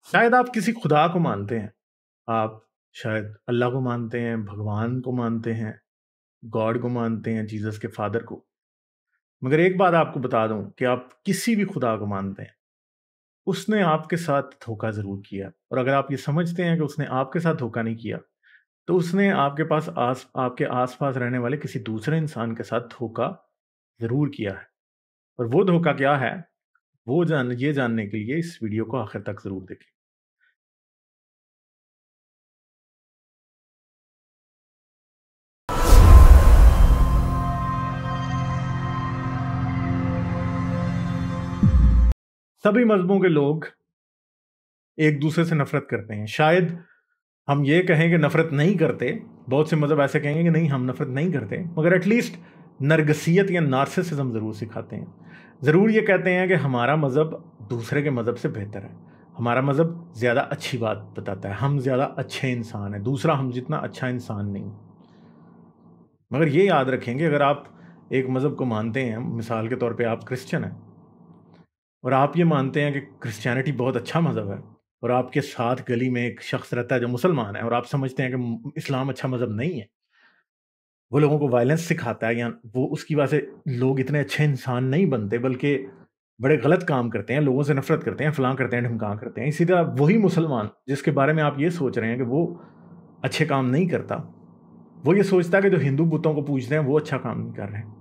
شاید آپ کسی خدا کو مانتے ہیں، آپ شاید اللہ کو مانتے ہیں، بھگوان کو مانتے ہیں، گاڈ کو مانتے ہیں، جیسس کے فادر کو۔ مگر ایک بات آپ کو بتا دوں کہ آپ کسی بھی خدا کو مانتے ہیں، اس نے آپ کے ساتھ دھوکا ضرور کیا، اور اگر آپ یہ سمجھتے ہیں کہ اس نے آپ کے ساتھ دھوکا نہیں کیا، تو اس نے آپ کے آس پاس رہنے والے کسی دوسرے انسان کے ساتھ دھوکا ضرور کیا ہے۔ اور وہ دھوکا کیا ہے، یہ جاننے کے لیے اس ویڈیو کو آخر تک ضرور دیکھیں۔ سبھی مذہبوں کے لوگ ایک دوسرے سے نفرت کرتے ہیں۔ شاید ہم یہ کہیں کہ نفرت نہیں کرتے، بہت سے مذہب ایسے کہیں گے کہ نہیں ہم نفرت نہیں کرتے، مگر ایٹ لیسٹ نرگسیت یا نارسسزم ضرور سکھاتے ہیں۔ ضرور یہ کہتے ہیں کہ ہمارا مذہب دوسرے کے مذہب سے بہتر ہے، ہمارا مذہب زیادہ اچھی بات بتاتا ہے، ہم زیادہ اچھے انسان ہیں، دوسرا ہم جتنا اچھا انسان نہیں۔ مگر یہ یاد رکھیں کہ اگر آپ ایک مذہب کو مانتے ہیں، مثال کے طور پہ آپ کرسچن ہیں، اور آپ یہ مانتے ہیں کہ کرسچینٹی بہت اچھا مذہب ہے، اور آپ کے ساتھ گلی میں ایک شخص رہتا ہے جو مسلمان ہے، اور آپ سمجھتے ہیں کہ اسلام اچھا مذہب نہیں ہے، وہ لوگوں کو وائلنس سکھاتا ہے، یا وہ اس کی وجہ سے لوگ اتنے اچھے انسان نہیں بنتے بلکہ بڑے غلط کام کرتے ہیں، لوگوں سے نفرت کرتے ہیں، فلاں کرتے ہیں، ڈھمکاں کرتے ہیں۔ اسی طرح وہی مسلمان جس کے بارے میں آپ یہ سوچ رہے ہیں کہ وہ اچھے کام نہیں کرتا، وہ یہ سوچتا ہے کہ جو ہندو بتوں کو پوجتے ہیں وہ اچھا کام نہیں کر رہے ہیں،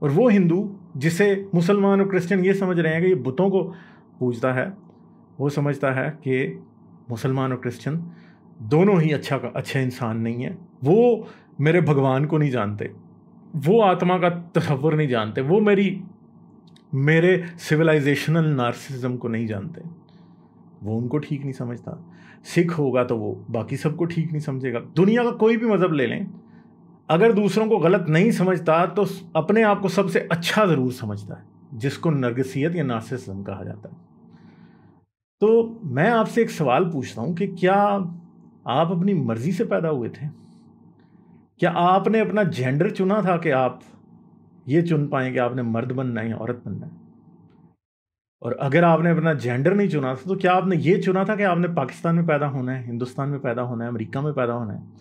اور وہ ہندو جسے مسلمان اور کرسچن یہ سمجھ رہے ہیں کہ یہ بتوں کو پوجتا ہے، وہ سمجھتا ہے کہ مسلمان اور کرسچن دونوں ہی اچھے انسان نہیں ہیں، وہ میرے بھگوان کو نہیں جانتے، وہ آتما کا تصور نہیں جانتے، وہ میرے سویلائزیشنل نارسسزم کو نہیں جانتے، وہ ان کو ٹھیک نہیں سمجھتا۔ سکھ ہوگا تو وہ باقی سب کو ٹھیک نہیں سمجھے گا۔ دنیا کا کوئی بھی مذہب لے لیں، اگر دوسروں کو غلط نہیں سمجھتا تو اپنے آپ کو سب سے اچھا ضرور سمجھتا ہے، جس کو نرگسیت یا نارسسزم کہا جاتا ہے۔ تو میں آپ سے ایک سوال پوچھتا ہوں کہ کیا آپ اپنی مرضی سے پیدا ہوئے تھے؟ کیا آپ نے اپنا جینڈر چنا تھا کہ آپ یہ چن پائیں کہ آپ نے مرد بننا ہے یا عورت بننا ہے؟ اور اگر آپ نے اپنا جینڈر نہیں چنا تھا تو کیا آپ نے یہ چنا تھا کہ آپ نے پاکستان میں پیدا ہونا ہے، ہندوستان میں پیدا ہونا ہے، امریکہ میں پیدا ہونا ہے،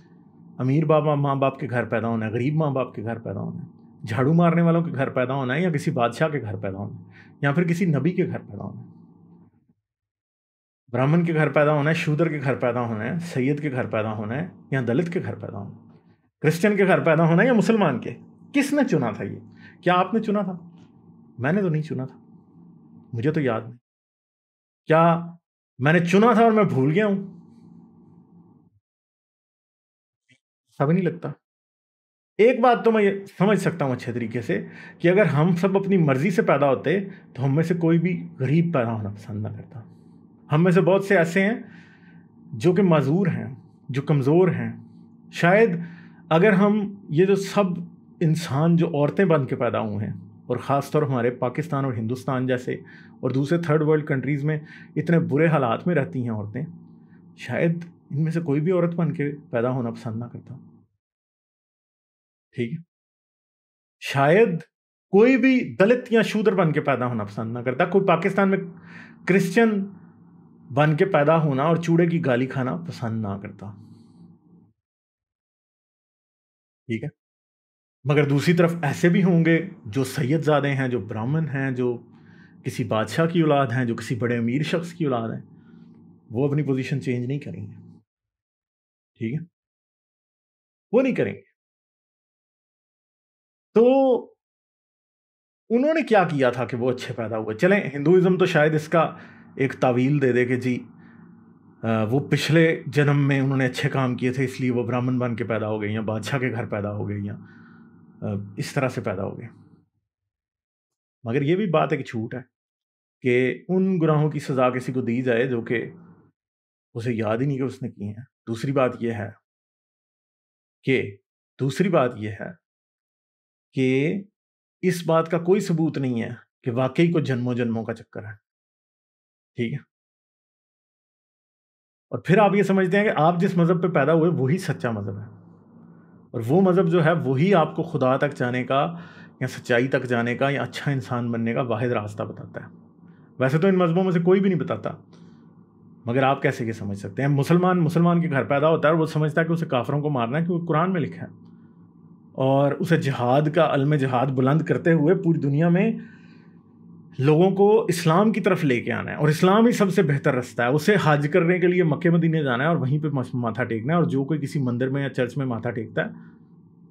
امیر ماں باپ کے گھر پیدا ہونا ہے، غریب ماں باپ کے گھر پیدا ہونا ہے، جھاڑو مارنے والوں کے گھر پیدا ہونا ہے، یا کسی بادشاہ کے گھر پیدا ہونا ہے، یا پھر کسی نبی کے گھر پیدا ہونا ہے، برہمن کے گھر پیدا ہونا ہے، شودر کے گھر پیدا ہونا ہے، سید کے گھر پیدا ہونا ہے، یا دلت کے گھر پیدا ہونا ہے، کرسچن کے گھر پیدا ہونا ہے یا مسلمان کے؟ کس نے چنا تھا یہ؟ کیا آپ نے چنا تھا؟ میں نے تو نہیں چنا تھا، مجھے تو یاد نہیں۔ کیا میں نے چنا تھا اور میں بھول گیا ہوں؟ سب نہیں لگتا۔ ایک بات تو میں یہ سمجھ سکتا ہوں اچھے طریقے سے کہ اگر ہم سب اپنی مرضی سے پیدا ہوتے تو ہم میں سے کوئی بھی غریب پیدا ہونا پسند نہ کرتا۔ ہم میں سے بہت سے ایسے ہیں جو کہ معذور ہیں، جو کمزور ہیں۔ شاید اگر ہم یہ جو سب انسان جو عورتیں بن کے پیدا ہوئے ہیں، اور خاص طور ہمارے پاکستان اور ہندوستان جیسے اور دوسرے تھرڈ ورلڈ کنٹریز میں اتنے برے حالات میں رہتی ہیں عورتیں، شاید ان میں سے کوئی بھی عورت بن کے پیدا ہونا پسند نہ کرتا۔ ٹھیک ہے، شاید کوئی بھی دلت یا شودر بن کے پیدا ہونا پسند نہ کرتا، کوئی پاکستان میں کرسچن بن کے پیدا ہونا اور چوڑے کی گالی کھانا پسند نہ کرتا۔ ٹھیک ہے، مگر دوسری طرف ایسے بھی ہوں گے جو سید زادے ہیں، جو برہمن ہیں، جو کسی بادشاہ کی اولاد ہیں، جو کسی بڑے امیر شخص کی اولاد ہیں، وہ اپنی پوزیشن چینج نہیں کریں گے۔ ٹھیک ہے، وہ نہیں کریں گے۔ تو انہوں نے کیا کیا تھا کہ وہ اچھے پیدا ہوئے؟ چلیں ہندوازم تو شاید اس کا ایک تعویل دے دے کہ جی وہ پچھلے جنم میں انہوں نے اچھے کام کیے تھے اس لیے وہ برہمن بن کے پیدا ہو گئے، یا بادشاہ کے گھر پیدا ہو گئے، یا اس طرح سے پیدا ہو گئے۔ مگر یہ بھی بات ایک جھوٹ ہے کہ ان گناہوں کی سزا کسی کو دی جائے جو کہ اسے یاد ہی نہیں کہ اس نے کی ہیں۔ دوسری بات یہ ہے کہ اس بات کا کوئی ثبوت نہیں ہے کہ واقعی کو جنموں جنموں کا چکر ہے۔ ٹھیک ہے، اور پھر آپ یہ سمجھتے ہیں کہ آپ جس مذہب پہ پیدا ہوئے وہی سچا مذہب ہے، اور وہ مذہب جو ہے وہی آپ کو خدا تک جانے کا یا سچائی تک جانے کا یا اچھا انسان بننے کا واحد راستہ بتاتا ہے۔ ویسے تو ان مذہبوں میں سے کوئی بھی نہیں بتاتا مگر آپ کیسے یہ سمجھ سکتے ہیں؟ مسلمان کے گھر پیدا ہوتا ہے اور وہ سمجھتا ہے کہ اسے کافروں کو مارنا ہے کیونکہ قرآن میں لکھا ہے، اور اسے جہاد کا علم جہاد بلند کرتے ہوئے پوری دنیا میں لوگوں کو اسلام کی طرف لے کے آنا ہے، اور اسلام ہی سب سے بہتر رستہ ہے۔ اسے حج کرنے کے لیے مکہ مدینے جانا ہے اور وہیں پہ ماتھا ٹیکنا ہے، اور جو کوئی کسی مندر میں یا چرچ میں ماتھا ٹیکتا ہے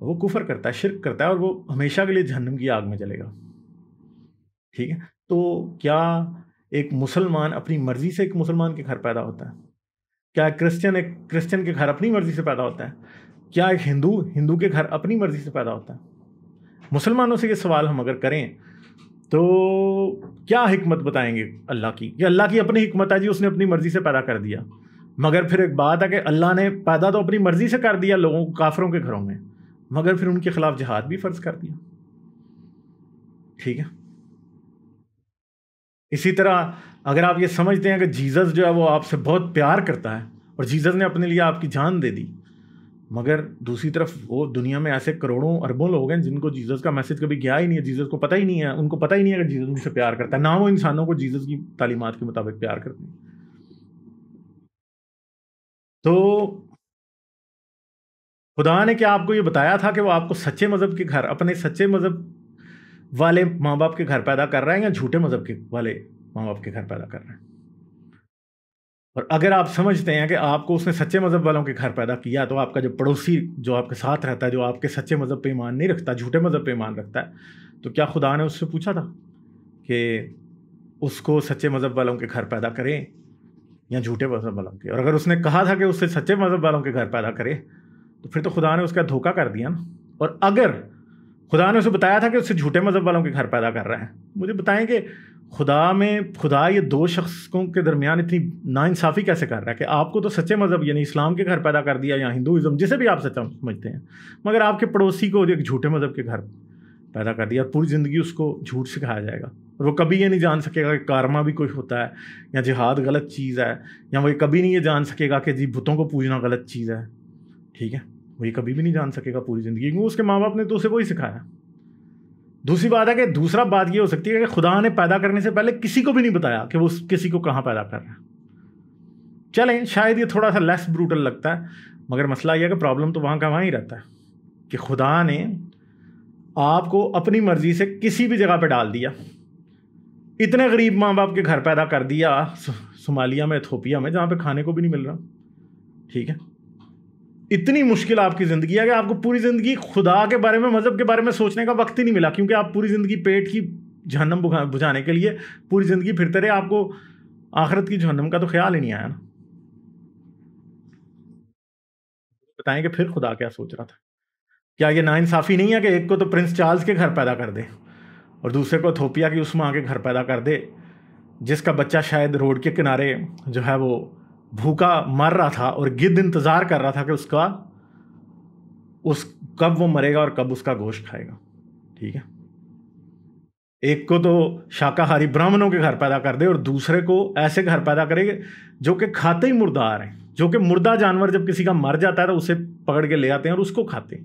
وہ کفر کرتا ہے، شرک کرتا ہے، اور وہ ہمیشہ کے لیے جہنم کی آگ میں جلے گا۔ ٹھیک ہے، تو کیا ایک مسلمان اپنی مرضی سے ایک مسلمان کے گھر پیدا ہوتا ہے؟ کیا ایک کرسچن کے گھر اپنی مرضی سے پیدا ہوتا ہے؟ کیا ایک ہندو کے گھر اپنی مرضی سے پیدا ہوتا ہے؟ مسلمانوں سے یہ سوال ہم اگر کریں تو کیا حکمت بتائیں گے اللہ کی؟ کہ اللہ کی اپنی حکمت ہے جی، اس نے اپنی مرضی سے پیدا کر دیا، مگر پھر ایک بات ہے کہ اللہ نے پیدا تو اپنی مرضی سے کر دیا لوگوں کو کافروں کے گھروں میں، مگر پھر ان کے خلاف جہاد بھی فرض کر دیا۔ ٹھیک ہے، اسی طرح اگر آپ یہ سمجھتے ہیں کہ جیزس جو ہے وہ آپ سے بہت پیار کرتا ہے اور جیزس نے اپنے لیے آپ کی جان دے دی، مگر دوسری طرف وہ دنیا میں ایسے کروڑوں اربوں لوگ ہیں جن کو جیزس کا میسج کبھی گیا ہی نہیں ہے، جیزس کو پتہ ہی نہیں ہے، ان کو پتہ ہی نہیں ہے کہ جیزس ان سے پیار کرتا ہے، نہ وہ انسانوں کو جیزس کی تعلیمات کے مطابق پیار کرتے ہیں۔ تو خدا نے کیا آپ کو یہ بتایا تھا کہ وہ آپ کو سچے مذہب کے گھر، اپنے سچے مذہب والے ماں باپ کے گھر پیدا کر رہے ہیں یا جھوٹے مذہب کے والے ماں باپ کے گھر پیدا کر رہے ہیں؟ اور اگر آپ سمجھتے ہیں کہ آپ کو اس نے سچے مذہب والوں کے گھر پیدا کیا، تو آپ کا جو پڑوسی جو آپ کے ساتھ رہتا ہے، جو آپ کے سچے مذہب پہ ایمان نہیں رکھتا، جھوٹے مذہب پہ ایمان رکھتا ہے، تو کیا خدا نے اس سے پوچھا تھا کہ اس کو سچے مذہب والوں کے گھر پیدا کریں یا جھوٹے مذہب والوں کے؟ اور اگر اس نے کہا تھا کہ اس سے سچے مذہب والوں کے گھر پیدا کرے، تو پھر تو خدا نے اس کا دھوکہ کر دیا نا۔ اور اگر خدا نے اسے بتایا تھا کہ اس سے جھوٹے مذہب والوں کے گھر پیدا کر رہا ہے، مجھے بتائیں کہ خدا یہ دو شخصوں کے درمیان اتنی ناانصافی کیسے کر رہا ہے کہ آپ کو تو سچے مذہب یعنی اسلام کے گھر پیدا کر دیا یا ہندوازم، جسے بھی آپ سچا سمجھتے ہیں، مگر آپ کے پڑوسی کو ایک جھوٹے مذہب کے گھر پیدا کر دیا، اور پوری زندگی اس کو جھوٹ سکھایا جائے گا، اور وہ کبھی یہ نہیں جان سکے گا کہ کارما بھی کوئی ہوتا ہے یا جہاد غلط چیز ہے، یا وہ کبھی نہیں یہ جان سکے گا کہ جی بتوں کو پوجنا غلط چیز ہے۔ ٹھیک ہے، وہ یہ کبھی بھی نہیں جان سکے گا پوری زندگی، کیونکہ اس کے ماں باپ نے تو اسے وہی سکھایا۔ دوسری بات ہے کہ دوسرا بات یہ ہو سکتی ہے کہ خدا نے پیدا کرنے سے پہلے کسی کو بھی نہیں بتایا کہ وہ کسی کو کہاں پیدا کر رہا ہے۔ چلیں شاید یہ تھوڑا سا لیس بروٹل لگتا ہے، مگر مسئلہ یہ ہے کہ پرابلم تو وہاں کا وہاں ہی رہتا ہے کہ خدا نے آپ کو اپنی مرضی سے کسی بھی جگہ پہ ڈال دیا، اتنے غریب ماں باپ کے گھر پیدا کر دیا صومالیہ میں، ایتھوپیا میں، جہاں پہ کھانے کو بھی نہیں مل رہا۔ ٹھیک ہے، اتنی مشکل آپ کی زندگی ہے کہ آپ کو پوری زندگی خدا کے بارے میں، مذہب کے بارے میں سوچنے کا وقت ہی نہیں ملا، کیونکہ آپ پوری زندگی پیٹ کی جہنم بجھانے کے لیے پوری زندگی پھرتے رہے، آپ کو آخرت کی جہنم کا تو خیال ہی نہیں آیا نا۔ بتائیں کہ پھر خدا کیا سوچ رہا تھا؟ کیا یہ ناانصافی نہیں ہے کہ ایک کو تو پرنس چارلز کے گھر پیدا کر دے اور دوسرے کو ایتھوپیا کی اس ماں کے گھر پیدا کر دے جس کا بچہ شاید روڈ کے کنارے جو ہے وہ بھوکا مر رہا تھا اور گدھ انتظار کر رہا تھا کہ کب وہ مرے گا اور کب اس کا گوشت کھائے گا؟ ٹھیک ہے، ایک کو تو شاکاہاری برہمنوں کے گھر پیدا کر دے اور دوسرے کو ایسے گھر پیدا کرے جو کہ کھاتے ہی مردار ہیں، جو کہ مردہ جانور جب کسی کا مر جاتا ہے تو اسے پکڑ کے لے آتے ہیں اور اس کو کھاتے ہیں۔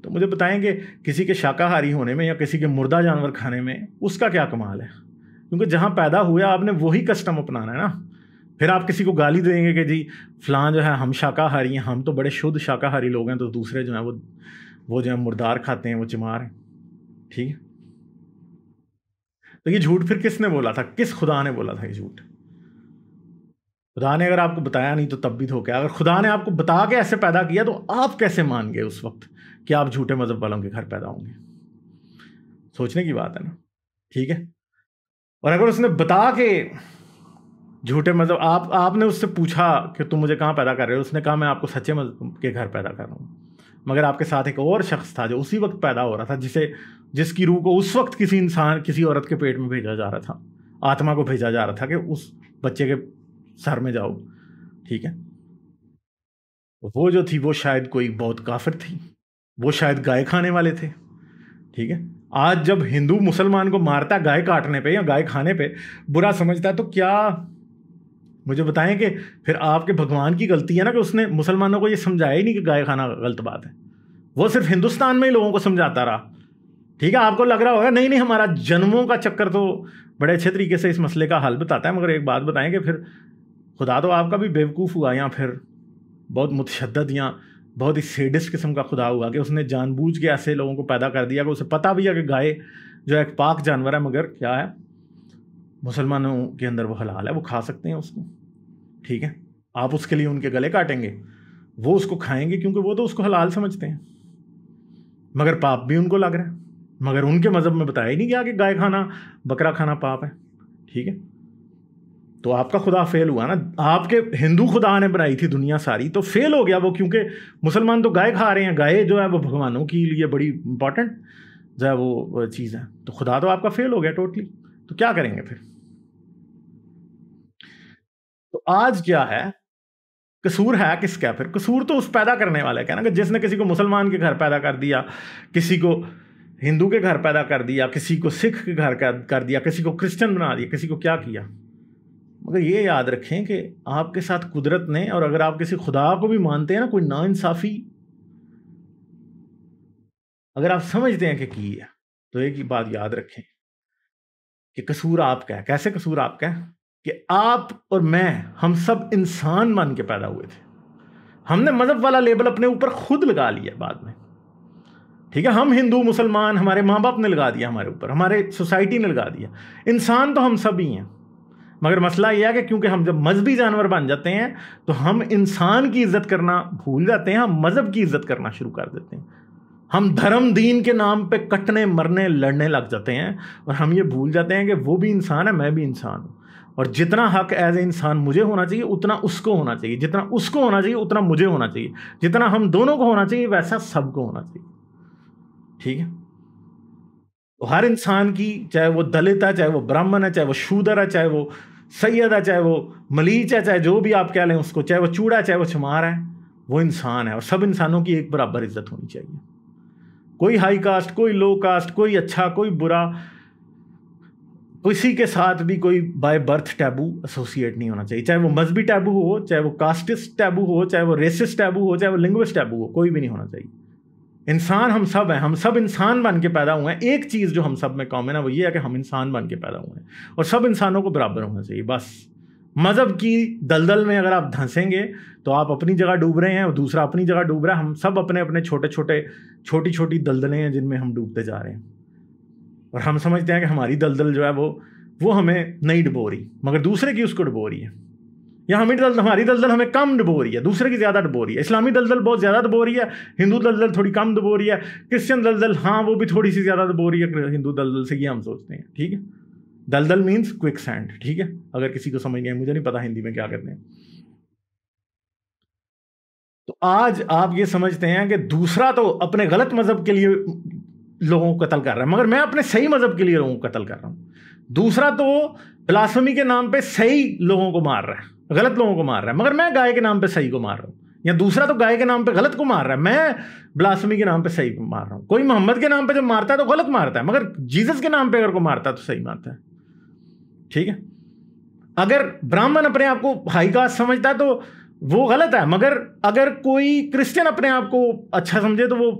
تو مجھے بتائیں کہ کسی کے شاکاہاری ہونے میں یا کسی کے مردہ جانور کھانے میں اس کا کیا کمال ہے؟ کیونکہ جہاں پیدا ہوا آپ نے وہی کسٹم اپنانا ہے نا۔ پھر آپ کسی کو گالی دیں گے کہ جی فلاں جو ہے ہم شاکاہاری ہیں، ہم تو بڑے شدھ شاکاہاری لوگ ہیں، تو دوسرے جو ہیں وہ جو ہے مردار کھاتے ہیں، وہ چمار ہیں۔ ٹھیک ہے، تو یہ جھوٹ پھر کس نے بولا تھا؟ کس خدا نے بولا تھا یہ جھوٹ؟ خدا نے اگر آپ کو بتایا نہیں تو تب بھی دھوکہ۔ اگر خدا نے آپ کو بتا کے ایسے پیدا کیا تو آپ کیسے مان گئے اس وقت کہ آپ جھوٹے مذہب والوں کے گھر پیدا ہوں گے؟ سوچنے کی بات ہے نا۔ ٹھیک ہے، اور اگر اس نے بتا کے جھوٹے مذہب، آپ نے اس سے پوچھا کہ تم مجھے کہاں پیدا کر رہے ہو، اس نے کہا میں آپ کو سچے مذہب کے گھر پیدا کر رہا ہوں، مگر آپ کے ساتھ ایک اور شخص تھا جو اسی وقت پیدا ہو رہا تھا، جس کی روح کو اس وقت کسی عورت کے پیٹ میں بھیجا جا رہا تھا، آتما کو بھیجا جا رہا تھا کہ اس بچے کے سر میں جاؤ۔ ٹھیک ہے، وہ جو تھی وہ شاید کوئی بہت کافر تھی، وہ شاید گائے کھانے والے تھے۔ ٹھیک ہے، آج جب ہندو مسلمان کو مارتا ہے گائے کاٹنے پہ یا گائے کھانے پہ برا سمجھتا ہے، تو کیا مجھے بتائیں کہ پھر آپ کے بھگوان کی غلطی ہے نا کہ اس نے مسلمانوں کو یہ سمجھایا ہی نہیں کہ گائے کھانا غلط بات ہے، وہ صرف ہندوستان میں ہی لوگوں کو سمجھاتا رہا۔ ٹھیک ہے، آپ کو لگ رہا ہوگا نہیں ہمارا جنموں کا چکر تو بڑے اچھے طریقے سے اس مسئلے کا حل بتاتا ہے، مگر ایک بات بتائیں کہ پھر خدا تو آپ کا بھی بیوقوف ہوا یا پھر بہت متشدد یا بہت ہی سیڈسٹ قسم کا خدا ہوا کہ اس نے جان بوجھ کے ایسے لوگوں کو پیدا کر دیا کہ اسے پتہ بھی ہے کہ گائے جو ایک پاک جانور ہے مگر کیا ہے مسلمانوں کے اندر وہ حلال ہے، وہ کھا سکتے ہیں اس کو، ٹھیک ہے، آپ اس کے لیے ان کے گلے کاٹیں گے، وہ اس کو کھائیں گے کیونکہ وہ تو اس کو حلال سمجھتے ہیں، مگر پاپ بھی ان کو لگ رہا ہے، مگر ان کے مذہب میں بتایا ہی نہیں گیا کہ گائے کھانا بکرا کھانا پاپ ہے، ٹھیک ہے۔ تو آپ کا خدا فیل ہوا نا، آپ کے ہندو خدا نے بنائی تھی دنیا ساری تو فیل ہو گیا وہ، کیونکہ مسلمان تو گائے کھا رہے ہیں، گائے جو ہے وہ بھگوانوں کے لیے بڑی امپورٹنٹ جو ہے وہ چیز ہے، تو خدا تو آپ کا فیل ہو گیا ٹوٹلی، تو کیا کریں گے پھر؟ تو آج کیا ہے، قصور ہے کس کا؟ پھر قصور تو اس پیدا کرنے والے کا نا، کہ جس نے کسی کو مسلمان کے گھر پیدا کر دیا، کسی کو ہندو کے گھر پیدا کر دیا، کسی کو سکھ کے گھر کر دیا، کسی کو کرسچن بنا دیا، کسی کو کیا کیا۔ مگر یہ یاد رکھیں کہ آپ کے ساتھ قدرت نے، اور اگر آپ کسی خدا کو بھی مانتے ہیں نا، کوئی ناانصافی اگر آپ سمجھتے ہیں کہ کی ہے، تو ایک ہی بات یاد رکھیں کہ قصور آپ کا ہے۔ کیسے قصور آپ کا ہے؟ کہ آپ اور میں، ہم سب انسان بن کے پیدا ہوئے تھے، ہم نے مذہب والا لیبل اپنے اوپر خود لگا لیا بعد میں، ٹھیک ہے، ہم ہندو مسلمان ہمارے ماں باپ نے لگا دیا ہمارے اوپر، ہمارے سوسائٹی نے لگا دیا، انسان تو ہم سب ہی ہیں، مگر مسئلہ یہ ہے کہ کیونکہ ہم جب مذہبی جانور بن جاتے ہیں تو ہم انسان کی عزت کرنا بھول جاتے ہیں، ہم مذہب کی عزت کرنا شروع کر دیتے ہیں، ہم دھرم دین کے نام پہ کٹنے مرنے لڑنے لگ جاتے ہیں، اور ہم یہ بھول جاتے ہیں کہ وہ بھی انسان ہے، میں بھی انسان ہوں، اور جتنا حق ایز اے انسان مجھے ہونا چاہیے اتنا اس کو ہونا چاہیے، جتنا اس کو ہونا چاہیے اتنا مجھے ہونا چاہیے، جتنا ہم دونوں کو ہونا چاہیے ویسا سب کو ہونا چاہیے، ٹھیک ہے۔ تو ہر انسان کی، چاہے وہ دلت ہے، چاہے وہ برہمن ہے، چاہے وہ شودر ہے، چاہے وہ سید ہے، چاہے وہ ملیچ ہے، چاہے جو بھی آپ کہہ لیں اس کو، چاہے وہ چوڑا ہے، چاہے وہ چمار ہے، وہ انسان ہے، اور سب انسانوں کی ایک برابر عزت ہونی چاہیے، کوئی ہائی کاسٹ، کوئی لو کاسٹ، کوئی اچھا، کوئی برا، کسی کے ساتھ بھی کوئی بائی برتھ ٹیبو ایسوسیٹ نہیں ہونا چاہیے، چاہے وہ مذہبی ٹیبو ہو، چاہے وہ کاسٹسٹ ٹیبو ہو، چاہے وہ ریسسٹ ٹیبو ہو، چاہے وہ لنگوسٹ ٹیبو ہو، کوئی بھی نہیں ہونا چاہیے۔ انسان ہم سب ہیں، ہم سب انسان بن کے پیدا ہوئے ہیں، ایک چیز جو ہم سب میں کامن ہے وہ یہ ہے کہ ہم انسان بن کے پیدا ہوئے ہیں، اور سب انسانوں کو برابر ہونا چاہیے، بس۔ مذہب کی دلدل میں اگر آپ دھنسیں گے تو آپ اپنی جگہ ڈوب رہے ہیں اور دوسرا اپنی جگہ ڈوب رہا ہے، ہم سب اپنے اپنے چھوٹی چھوٹی دلدلیں ہیں جن میں ہم ڈوبتے جا رہے ہیں، اور ہم سمجھتے ہیں کہ ہماری دلدل جو ہے وہ ہمیں نہیں ڈبو رہی، مگر دوسرے کی اس کو ڈبو رہی ہے، یا ہماری دلدل ہمیں کم ڈبو رہی ہے، دوسرے کی زیادہ ڈبو رہی ہے، اسلامی دلدل بہت زیادہ ڈبو رہی ہے، ہندو دلدل تھوڑی کم ڈبو رہی ہے، کرسچن دلدل ہاں وہ بھی تھوڑی سی زیادہ ڈبو رہی ہے ہندو دلدل سے، یہ ہم سوچتے ہیں، ٹھیک ہے۔ دلدل مینس کوئک سینڈ، ٹھیک ہے، اگر کسی کو سمجھ گئے، مجھے نہیں پتا ہندی میں کیا کہتے ہیں۔ تو آج آپ یہ سمجھتے ہیں کہ دوسرا تو اپنے غلط مذہب کے لیے لوگوں کو قتل کر رہا ہے، مگر میں اپنے صحیح مذہب کے لیے لوگوں کو قتل کر رہا ہوں، دوسرا تو بلاسفمی کے نام پہ صحیح لوگوں کو مار رہا ہے، غلط لوگوں کو مار رہا ہے، مگر میں گائے کے نام پہ صحیح کو مار رہا ہوں، یا دوسرا تو گائے کے نام پہ غلط کو مار رہا ہے، میں بلاسفمی کے نام پہ صحیح کو مار رہا ہوں۔ کوئی محمد کے نام پہ جب مارتا ہے تو غلط مارتا ہے، مگر جیسس کے نام پہ اگر کوئی مارتا ہے تو صحیح مارتا ہے، ٹھیک ہے۔ اگر برہمن اپنے آپ کو ہائی کاسٹ سمجھتا ہے تو وہ غلط ہے، مگر اگر کوئی کرسچن اپنے آپ کو اچھا سمجھے تو وہ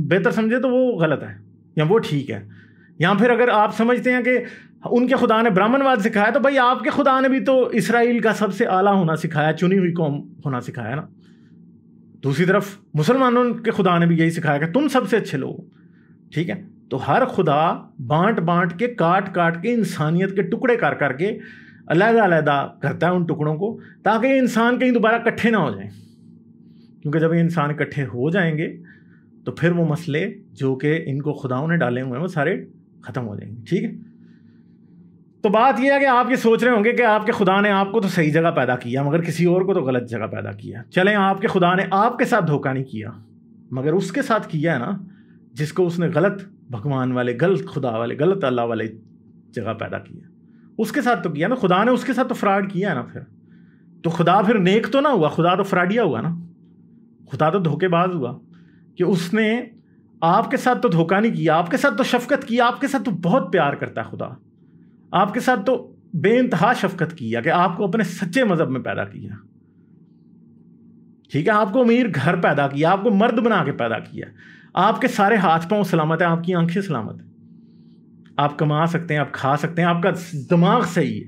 بہتر سمجھے تو وہ غلط ہے یا وہ ٹھیک ہے۔ یا پھر اگر آپ سمجھتے ہیں کہ ان کے خدا نے برہمن واد سکھایا تو بھائی آپ کے خدا نے بھی تو اسرائیل کا سب سے اعلیٰ ہونا سکھایا، چنی ہوئی قوم ہونا سکھایا نا۔ دوسری طرف مسلمانوں کے خدا نے بھی یہی سکھایا کہ تم سب سے اچھے لوگ، ٹھیک ہے۔ تو ہر خدا بانٹ کے کاٹ کے انسانیت کے ٹکڑے کر کے علیحدہ کرتا ہے ان ٹکڑوں کو، تاکہ یہ انسان کہیں دوبارہ اکٹھے نہ ہو جائیں، کیونکہ جب یہ انسان اکٹھے ہو جائیں گے تو پھر وہ مسئلے جو کہ ان کو خداؤں نے ڈالے ہوئے ہیں وہ سارے ختم ہو جائیں گے، ٹھیک ہے۔ تو بات یہ ہے کہ آپ یہ سوچ رہے ہوں گے کہ آپ کے خدا نے آپ کو تو صحیح جگہ پیدا کیا مگر کسی اور کو تو غلط جگہ پیدا کیا۔ چلیں، آپ کے خدا نے آپ کے ساتھ دھوکہ نہیں کیا، مگر اس کے ساتھ کیا ہے نا جس کو اس نے غلط بھگوان والے، غلط خدا والے، غلط اللہ والے جگہ پیدا کیا، اس کے ساتھ تو کیا نا، خدا نے اس کے ساتھ تو فراڈ کیا ہے نا۔ پھر تو خدا پھر نیک تو نہ ہوا، خدا تو فراڈیا ہوا نا، خدا تو دھوکے باز ہوا کہ اس نے آپ کے ساتھ تو دھوکہ نہیں کیا، آپ کے ساتھ تو شفقت کی، آپ کے ساتھ تو بہت پیار کرتا ہے خدا، آپ کے ساتھ تو بے انتہا شفقت کیا کہ آپ کو اپنے سچے مذہب میں پیدا کیا، ٹھیک ہے، آپ کو امیر گھر پیدا کیا، آپ کو مرد بنا کے پیدا کیا، آپ کے سارے ہاتھ پاؤں سلامت ہیں، آپ کی آنکھیں سلامت ہیں، آپ کما سکتے ہیں، آپ کھا سکتے ہیں، آپ کا دماغ صحیح ہے،